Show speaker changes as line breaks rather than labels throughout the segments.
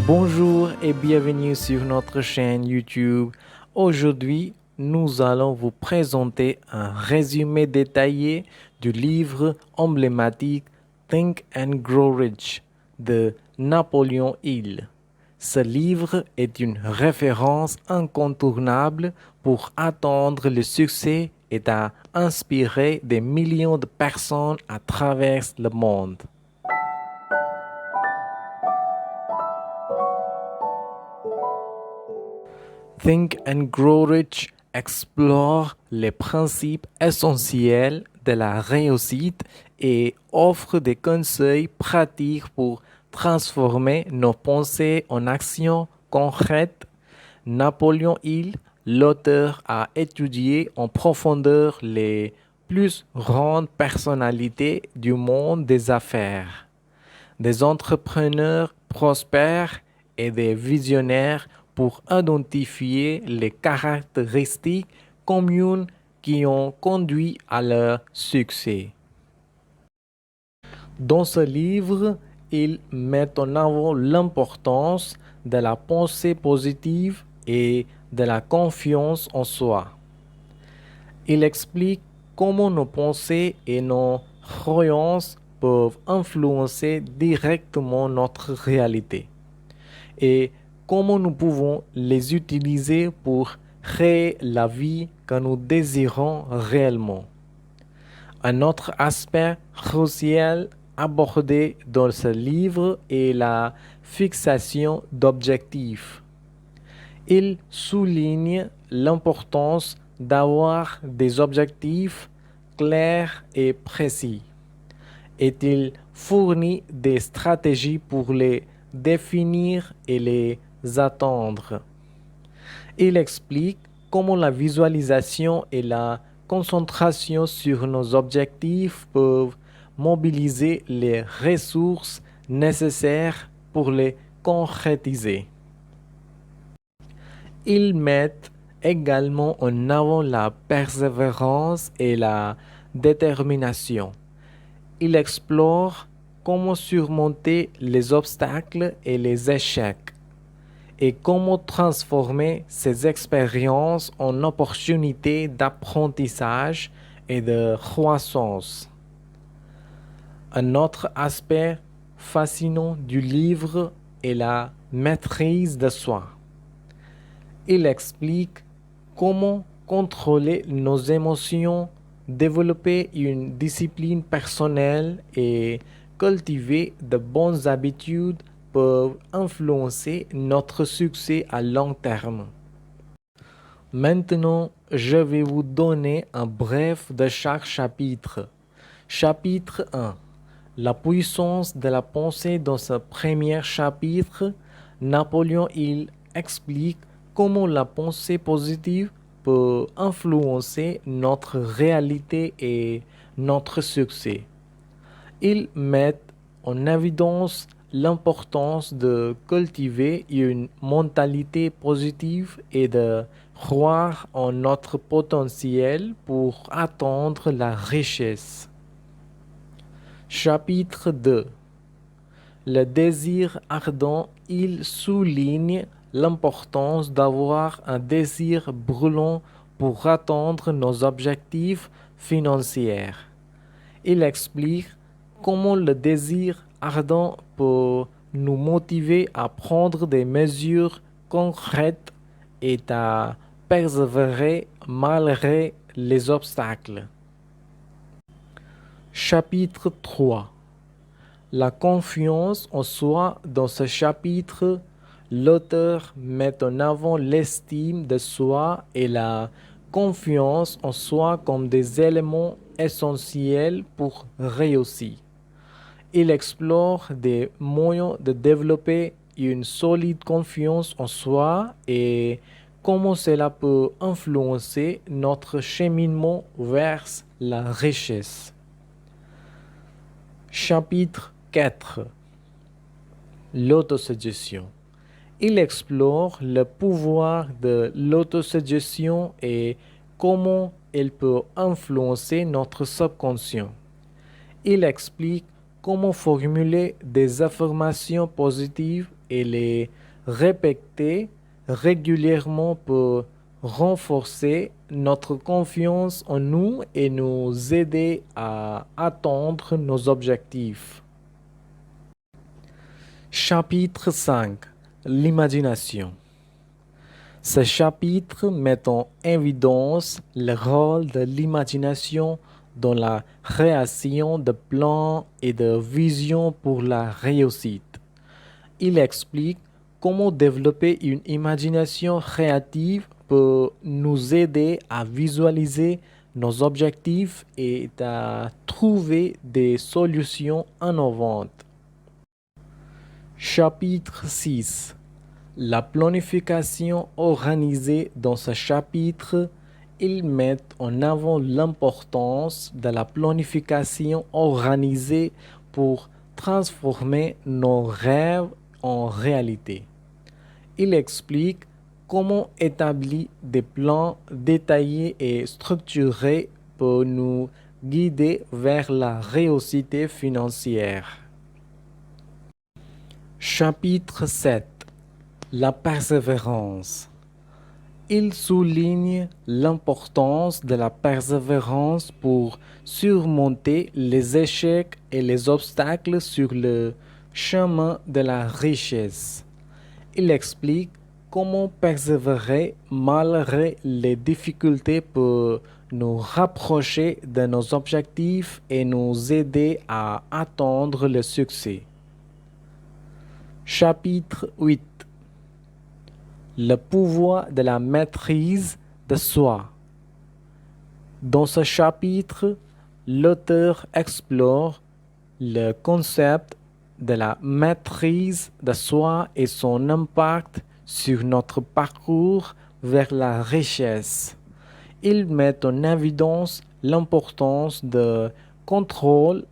Bonjour et bienvenue sur notre chaîne YouTube. Aujourd'hui, nous allons vous présenter un résumé détaillé du livre emblématique Think and Grow Rich de Napoléon Hill. Ce livre est une référence incontournable pour atteindre le succès et à inspirer des millions de personnes à travers le monde. Think and Grow Rich explore les principes essentiels de la réussite et offre des conseils pratiques pour transformer nos pensées en actions concrètes. Napoléon Hill, l'auteur, a étudié en profondeur les plus grandes personnalités du monde des affaires, des entrepreneurs prospères et des visionnaires pour identifier les caractéristiques communes qui ont conduit à leur succès. Dans ce livre, il met en avant l'importance de la pensée positive et de la confiance en soi. Il explique comment nos pensées et nos croyances peuvent influencer directement notre réalité et comment nous pouvons les utiliser pour créer la vie que nous désirons réellement. Un autre aspect crucial abordé dans ce livre est la fixation d'objectifs. Il souligne l'importance d'avoir des objectifs clairs et précis, et il fournit des stratégies pour les définir et les atteindre. Il explique comment la visualisation et la concentration sur nos objectifs peuvent mobiliser les ressources nécessaires pour les concrétiser. Ils mettent également en avant la persévérance et la détermination. Il explore comment surmonter les obstacles et les échecs et comment transformer ces expériences en opportunités d'apprentissage et de croissance. Un autre aspect fascinant du livre est la maîtrise de soi. Il explique comment contrôler nos émotions, développer une discipline personnelle et cultiver de bonnes habitudes peuvent influencer notre succès à long terme. Maintenant, je vais vous donner un bref de chaque chapitre. Chapitre 1. La puissance de la pensée. Dans ce premier chapitre, Napoléon Hill explique comment la pensée positive peut influencer notre réalité et notre succès. Il met en évidence l'importance de cultiver une mentalité positive et de croire en notre potentiel pour atteindre la richesse. Chapitre 2. Le désir ardent. Il souligne l'importance d'avoir un désir brûlant pour atteindre nos objectifs financiers. Il explique comment le désir ardent peut nous motiver à prendre des mesures concrètes et à persévérer malgré les obstacles. Chapitre 3. La confiance en soi. Dans ce chapitre, l'auteur met en avant l'estime de soi et la confiance en soi comme des éléments essentiels pour réussir. Il explore des moyens de développer une solide confiance en soi et comment cela peut influencer notre cheminement vers la richesse. Chapitre 4. L'autosuggestion. Il explore le pouvoir de l'autosuggestion et comment elle peut influencer notre subconscient. Il explique comment formuler des affirmations positives et les répéter régulièrement peut renforcer notre confiance en nous et nous aider à atteindre nos objectifs. Chapitre 5. L'imagination. Ce chapitre met en évidence le rôle de l'imagination dans la création de plans et de visions pour la réussite. Il explique comment développer une imagination créative peut nous aider à visualiser nos objectifs et à trouver des solutions innovantes. Chapitre 6. La planification organisée. Dans ce chapitre, il met en avant l'importance de la planification organisée pour transformer nos rêves en réalité. Il explique comment établir des plans détaillés et structurés pour nous guider vers la réussite financière. Chapitre 7. La persévérance. Il souligne l'importance de la persévérance pour surmonter les échecs et les obstacles sur le chemin de la richesse. Il explique comment persévérer malgré les difficultés peut nous rapprocher de nos objectifs et nous aider à atteindre le succès. Chapitre 8. Le pouvoir de la maîtrise de soi. Dans ce chapitre, l'auteur explore le concept de la maîtrise de soi et son impact sur notre parcours vers la richesse. Il met en évidence l'importance de contrôler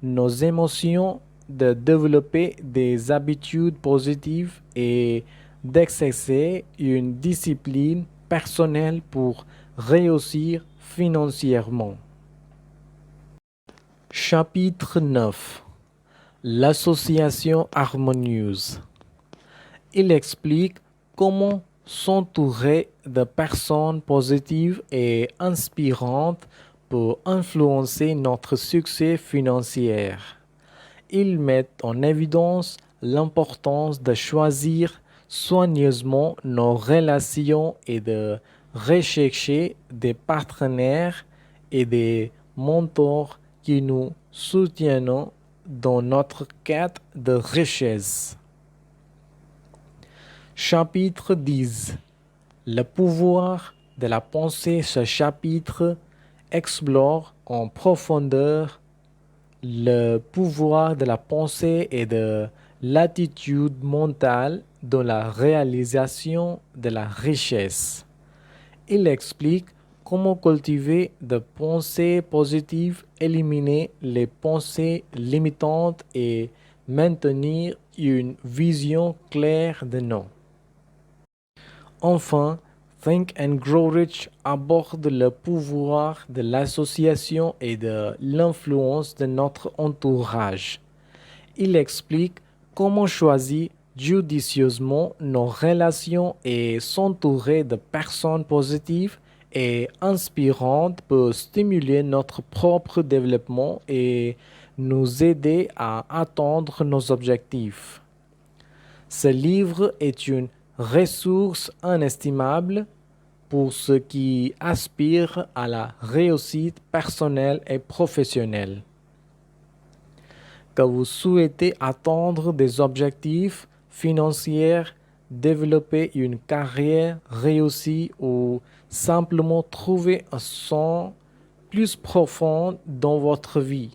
nos émotions, de développer des habitudes positives et d'exercer une discipline personnelle pour réussir financièrement. Chapitre 9. L'association harmonieuse. Il explique comment s'entourer de personnes positives et inspirantes pour influencer notre succès financier. Il met en évidence l'importance de choisir soigneusement nos relations et de rechercher des partenaires et des mentors qui nous soutiennent dans notre quête de richesse. Chapitre 10. Le pouvoir de la pensée. Ce chapitre explore en profondeur le pouvoir de la pensée et de l'attitude mentale dans la réalisation de la richesse. Il explique comment cultiver des pensées positives, éliminer les pensées limitantes et maintenir une vision claire de nous. Enfin, Think and Grow Rich aborde le pouvoir de l'association et de l'influence de notre entourage. Il explique comment choisir judicieusement nos relations et s'entourer de personnes positives et inspirantes pour stimuler notre propre développement et nous aider à atteindre nos objectifs. Ce livre est une ressource inestimable pour ceux qui aspirent à la réussite personnelle et professionnelle. Que vous souhaitez atteindre des objectifs financiers, développer une carrière réussie ou simplement trouver un sens plus profond dans votre vie.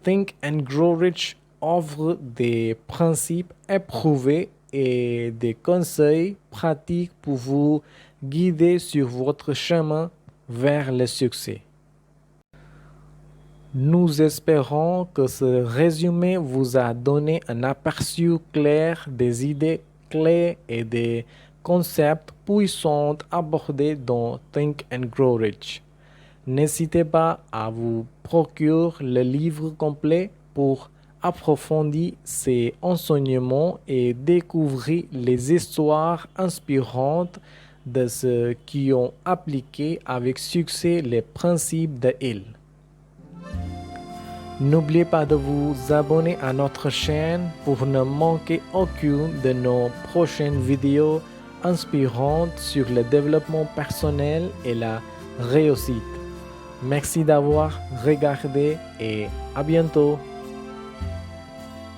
Think and Grow Rich offre des principes éprouvés et des conseils pratiques pour vous guider sur votre chemin vers le succès. Nous espérons que ce résumé vous a donné un aperçu clair des idées clés et des concepts puissants abordés dans Think and Grow Rich. N'hésitez pas à vous procurer le livre complet pour approfondit ses enseignements et découvrit les histoires inspirantes de ceux qui ont appliqué avec succès les principes de Hill. N'oubliez pas de vous abonner à notre chaîne pour ne manquer aucune de nos prochaines vidéos inspirantes sur le développement personnel et la réussite. Merci d'avoir regardé et à bientôt.